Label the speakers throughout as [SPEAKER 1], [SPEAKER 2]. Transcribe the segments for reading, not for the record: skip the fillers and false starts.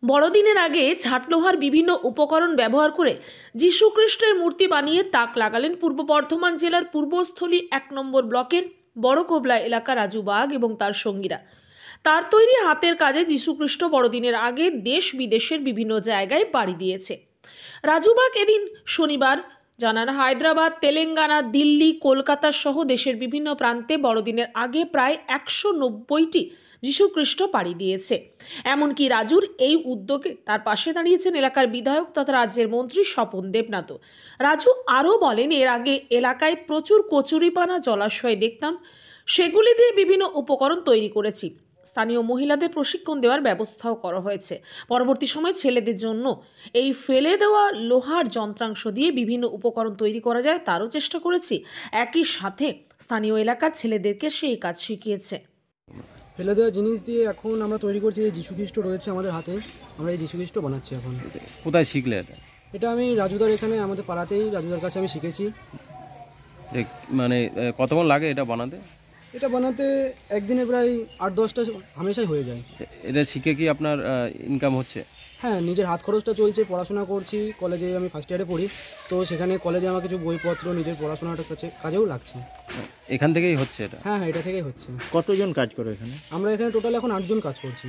[SPEAKER 1] বড়দিনের আগে ঝাটলোহার বিভিন্ন উপকরণ ব্যবহার করে যীশু খ্রিস্টের মূর্তি বানিয়ে তাক লাগালেন পূর্ব বর্ধমান জেলার পূর্বস্থলী ১ নম্বর ব্লকের বড়কোবলা এলাকার রাজু বাগ এবং তার সঙ্গীরা। তার তৈরি হাতের কাজে যীশু খ্রিস্ট বড়দিনের আগে দেশ বিদেশের বিভিন্ন জায়গায় পাড়ি দিয়েছে। রাজু বাগ এদিন শনিবার জানান, হায়দ্রাবাদ, তেলেঙ্গানা, দিল্লি, কলকাতা সহ দেশের বিভিন্ন প্রান্তে বড়দিনের আগে প্রায় ১৯০টি যীশু খ্রিস্ট পাড়ি দিয়েছে। এমনকি রাজুর এই উদ্যোগে তার পাশে দাঁড়িয়েছেন এলাকার বিধায়ক তথা রাজ্যের মন্ত্রী স্বপন দেবনাথ। রাজু আরও বলেন, এর আগে এলাকায় প্রচুর কচুরিপানা জলাশয় দেখতাম, সেগুলি দিয়ে বিভিন্ন উপকরণ তৈরি করেছি। স্থানীয় মহিলাদের প্রশিক্ষণ দেওয়ার ব্যবস্থাও করা হয়েছে। পরবর্তী সময়ে ছেলেদের জন্য এই ফেলে দেওয়া লোহার যন্ত্রাংশ দিয়ে বিভিন্ন উপকরণ তৈরি করা যায় তারও চেষ্টা করেছি। একই সাথে স্থানীয় এলাকার ছেলেদেরকে সেই কাজ শিখিয়েছে।
[SPEAKER 2] ফেলে দেওয়া জিনিস দিয়ে এখন আমরা তৈরি করছি, যে যীশু খ্রিস্ট রয়েছে আমাদের হাতে, আমরা এই যীশু খ্রিস্ট বানাচ্ছি। এখন
[SPEAKER 3] কোথায় শিখলে
[SPEAKER 2] এটা আমি রাজুদার এখানে আমাদের পাড়াতেই রাজুদার কাছে আমি শিখেছি।
[SPEAKER 3] মানে কতক্ষণ লাগে এটা বানাতে?
[SPEAKER 2] এটা বানাতে একদিনে প্রায় ৮-১০টা হামেশাই হয়ে যায়।
[SPEAKER 3] এটা শিখে কি আপনার ইনকাম হচ্ছে?
[SPEAKER 2] হ্যাঁ, নিজের হাত খরচটা চলছে। পড়াশোনা করছি, কলেজে আমি ফার্স্ট ইয়ারে পড়ি, তো সেখানে কলেজে আমার কিছু বইপত্র নিজের পড়াশোনাটার কাজেও লাগছে।
[SPEAKER 3] এখান থেকেই হচ্ছে এটা?
[SPEAKER 2] হ্যাঁ, এটা থেকেই হচ্ছে।
[SPEAKER 4] কতজন কাজ করে এখানে?
[SPEAKER 2] আমরা এখানে টোটাল এখন ৮ জন কাজ করছি।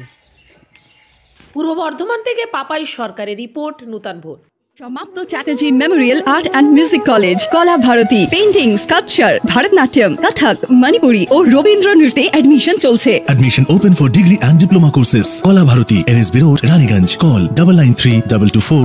[SPEAKER 1] পূর্ব বর্ধমান থেকে পাপাই সরকারের রিপোর্ট, নূতন ভোর।
[SPEAKER 5] সমাপ্ত Chatterjee Memorial art and music college, কলা ভারতী, পেইন্টিং, স্কাল্পচার, ভারতনাট্যম, কথক, মণিপুরি ও রবীন্দ্র নৃত্যে অ্যাডমিশন চলছে।
[SPEAKER 6] Admission open for degree and diploma courses. Kola Bharati, NSB Road, Raniganj. Call 993224